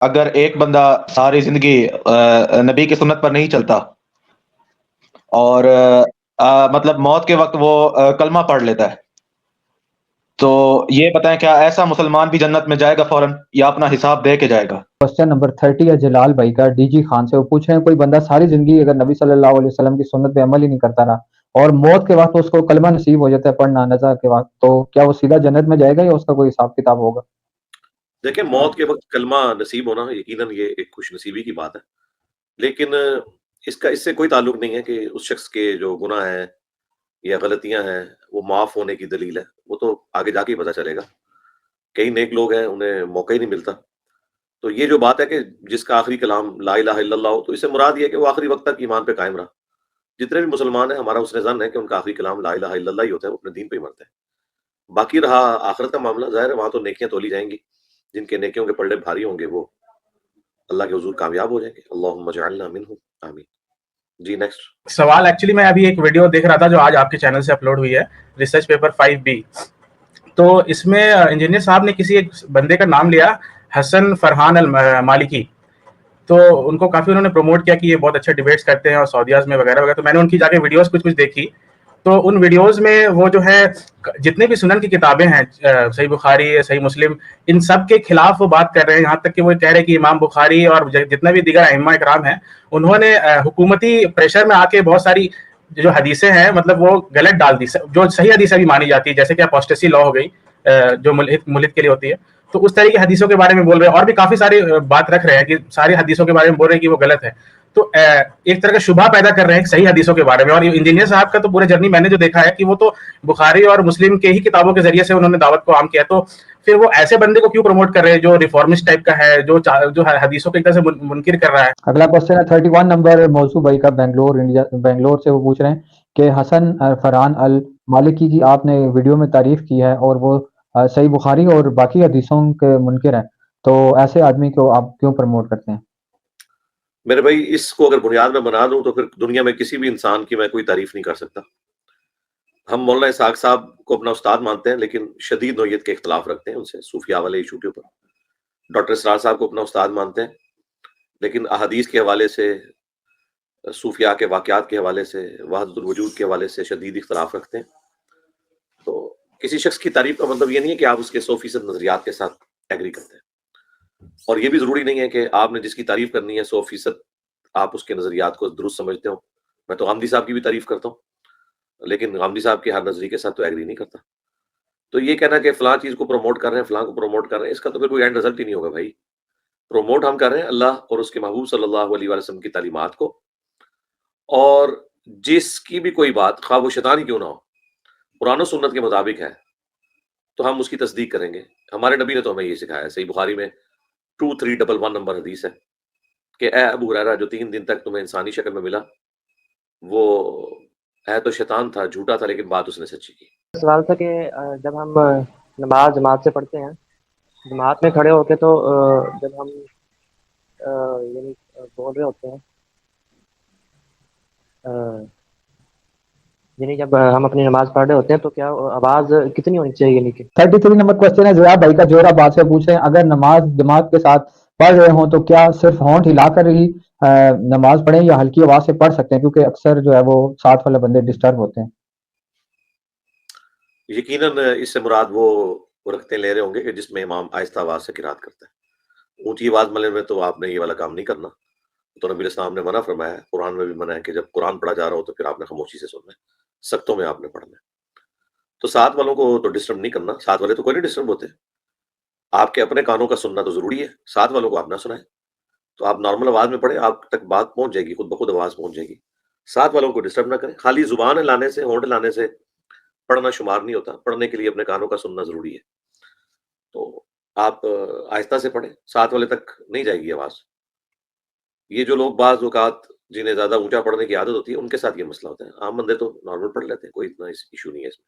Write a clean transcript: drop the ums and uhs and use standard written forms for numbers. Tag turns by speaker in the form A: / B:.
A: اگر ایک بندہ ساری زندگی نبی کی سنت پر نہیں چلتا اور مطلب موت کے وقت وہ کلمہ پڑھ لیتا ہے، تو یہ بتائیں کیا ایسا مسلمان بھی جنت میں جائے گا فوراً یا اپنا حساب دے کے جائے گا؟
B: کوشچن نمبر 30 ہے جلال بھائی کا، ڈی جی خان سے۔ وہ پوچھ رہے ہیں کوئی بندہ ساری زندگی اگر نبی صلی اللہ علیہ وسلم کی سنت پہ عمل ہی نہیں کرتا رہا اور موت کے وقت اس کو کلمہ نصیب ہو جاتا ہے پڑھنا نزا کے وقت، تو کیا وہ سیدھا جنت میں جائے گا یا اس کا کوئی حساب کتاب ہوگا؟
C: دیکھیں، موت کے وقت کلمہ نصیب ہونا یقیناً یہ ایک خوش نصیبی کی بات ہے، لیکن اس سے کوئی تعلق نہیں ہے کہ اس شخص کے جو گناہ ہیں یا غلطیاں ہیں وہ معاف ہونے کی دلیل ہے۔ وہ تو آگے جا کے ہی پتہ چلے گا۔ کئی نیک لوگ ہیں، انہیں موقع ہی نہیں ملتا۔ تو یہ جو بات ہے کہ جس کا آخری کلام لا الہ الا اللہ ہو، تو اس سے مراد یہ ہے کہ وہ آخری وقت تک ایمان پہ قائم رہا۔ جتنے بھی مسلمان ہیں، ہمارا حسن ظن ہے کہ ان کا آخری کلام لا الہ الا اللہ ہی ہوتا ہے، وہ اپنے دین پہ ہی مرتے ہیں۔ باقی رہا آخرت کا معاملہ، ظاہر ہے وہاں تو نیکیاں تولی جائیں گی، جن کے نیکیوں کے پلڑے بھاری ہوں گے وہ اللہ کے حضور کامیاب ہو جائیں گے۔ اللہم اجعلنا منہم، آمین۔ جی نیکسٹ
D: سوال ایکچولی میں ابھی ایک ویڈیو دیکھ رہا تھا جو آج آپ کے چینل سے اپلوڈ ہوئی ہے، ریسرچ پیپر 5B۔ تو اس میں انجینئر صاحب نے کسی ایک بندے کا نام لیا، حسن فرحان المالکی۔ تو ان کو کافی انہوں نے پروموٹ کیا کہ یہ بہت اچھے ڈیبیٹس کرتے ہیں اور سعودیہ میں وغیرہ وغیرہ۔ تو میں نے ان کی جا کے ویڈیوز کچھ دیکھی، تو ان ویڈیوز میں وہ جو ہے جتنے بھی سنن کی کتابیں ہیں، صحیح بخاری، صحیح مسلم، ان سب کے خلاف وہ بات کر رہے ہیں۔ یہاں تک کہ وہ کہہ رہے ہیں کہ امام بخاری اور جتنے بھی دیگر ائمہ اکرام ہیں، انہوں نے حکومتی پریشر میں آ کے بہت ساری جو حدیثیں ہیں مطلب وہ غلط ڈال دی، جو صحیح حدیثیں بھی مانی جاتی ہے، جیسے کہ اپوسٹیسی لا ہو گئی جو ملحد کے لیے ہوتی ہے۔ تو اس طرح کی حدیثوں کے بارے میں بول رہے ہیں، اور بھی کافی ساری بات رکھ رہے ہیں کہ ساری حدیثوں کے بارے میں بول رہے ہیں کہ وہ غلط ہے۔ تو ایک طرح کا شبہ پیدا کر رہے ہیں صحیح حدیثوں کے بارے میں۔ اور انجینئر صاحب کا تو پورے جرنی میں نے جو دیکھا ہے کہ وہ تو بخاری اور مسلم کے ہی کتابوں کے ذریعے سے انہوں نے دعوت کو عام کیا۔ تو پھر وہ ایسے بندے کو کیوں پروموٹ کر رہے ہیں جو ریفارمسٹ ٹائپ کا ہے، جو حدیثوں کو ایک طرح سے منکر کر رہا ہے؟
B: اگلا کوشچن ہے 31 نمبر موضوع بھائی کا، بنگلور انڈیا، بنگلور سے۔ وہ پوچھ رہے ہیں کہ حسن فرحان المالکی کی آپ نے ویڈیو میں تعریف کی ہے اور وہ صحیح بخاری اور باقی حدیثوں کے منکر ہیں، تو ایسے آدمی کو آپ کیوں پروموٹ کرتے ہیں؟
C: میرے بھائی، اس کو اگر بنیاد میں بنا دوں تو پھر دنیا میں کسی بھی انسان کی میں کوئی تعریف نہیں کر سکتا۔ ہم مولانا اسحاق صاحب کو اپنا استاد مانتے ہیں، لیکن شدید نوعیت کے اختلاف رکھتے ہیں ان سے صوفیاء والے ایشو کے اوپر۔ ڈاکٹر اسرار صاحب کو اپنا استاد مانتے ہیں، لیکن احادیث کے حوالے سے، صوفیاء کے واقعات کے حوالے سے، وحدت الوجود کے حوالے سے شدید اختلاف رکھتے ہیں۔ تو کسی شخص کی تعریف کا مطلب یہ نہیں ہے کہ آپ اس کے 100% نظریات کے ساتھ ایگری کرتے ہیں، اور یہ بھی ضروری نہیں ہے کہ آپ نے جس کی تعریف کرنی ہے 100% آپ اس کے نظریات کو درست سمجھتے ہو۔ میں تو غامدی صاحب کی بھی تعریف کرتا ہوں، لیکن غامدی صاحب کے ہر نظریے کے ساتھ تو ایگری نہیں کرتا۔ تو یہ کہنا کہ فلاں چیز کو پروموٹ کر رہے ہیں، فلاں کو پروموٹ کر رہے ہیں، اس کا تو پھر کوئی اینڈ رزلٹ ہی نہیں ہوگا بھائی۔ پروموٹ ہم کر رہے ہیں اللہ اور اس کے محبوب صلی اللہ علیہ وسلم کی تعلیمات کو، اور جس کی بھی کوئی بات خواہ وہ شیطان ہی کیوں نہ ہو قرآن و سنت کے مطابق ہے تو ہم اس کی تصدیق کریں گے۔ ہمارے نبی نے تو ہمیں یہ سکھایا ہے، صحیح بخاری میں 2311 نمبر حدیث ہے کہ اے ابو ہریرہ، جو 3 دن تک تمہیں انسانی شکل میں ملا وہ ہے تو شیطان تھا، جھوٹا تھا، لیکن بات اس نے سچی کی۔
E: سوال تھا کہ جب ہم نماز جماعت سے پڑھتے ہیں، جماعت میں کھڑے ہو کے، تو جب ہم یعنی بول رہے ہوتے ہیں، یعنی جب ہم اپنی نماز پڑھ رہے ہوتے ہیں تو کیا آواز کتنی ہونی چاہیے؟ یعنی کہ
B: 33 نمبر کوشچن ہے زیا بھائی کا، جوہرا بات سے۔ پوچھ رہے ہیں اگر نماز جماعت کے ساتھ پڑھ رہے ہوں تو کیا صرف ہونٹ ہلا کر ہی نماز پڑھیں یا ہلکی آواز سے پڑھ سکتے ہیں، کیونکہ اکثر جو ہے وہ ساتھ والے بندے ڈسٹرب ہوتے ہیں؟
C: یقیناً اس سے مراد وہ رکھتے لے رہے ہوں گے کہ جس میں امام آہستہ آواز سے قرات کرتا ہے۔ اونچی آواز ملنے میں تو آپ نے یہ والا کام نہیں کرنا، تو نبی السلام نے منع فرمایا ہے، قرآن میں بھی منع ہے کہ جب قرآن پڑھا جا رہا ہو تو پھر آپ نے خاموشی سے سننا ہے، سکتوں میں آپ نے پڑھنا ہے۔ تو ساتھ والوں کو تو ڈسٹرب نہیں کرنا، ساتھ والے تو کوئی نہیں ڈسٹرب ہوتے۔ آپ کے اپنے کانوں کا سننا تو ضروری ہے، ساتھ والوں کو آپ نہ سنائیں۔ تو آپ نارمل آواز میں پڑھیں، آپ تک بات پہنچ جائے گی، خود بخود آواز پہنچ جائے گی۔ ساتھ والوں کو ڈسٹرب نہ کریں۔ خالی زبان لانے سے، ہونٹ لانے سے پڑھنا شمار نہیں ہوتا، پڑھنے کے لیے اپنے کانوں کا سننا ضروری ہے۔ تو آپ آہستہ سے پڑھیں، ساتھ والے تک نہیں جائے گی آواز۔ یہ جو لوگ بعض اوقات جنہیں زیادہ اونچا پڑھنے کی عادت ہوتی ہے ان کے ساتھ یہ مسئلہ ہوتا ہے، عام بندے تو نارمل پڑھ لیتے ہیں، کوئی اتنا ایشو نہیں ہے اس میں۔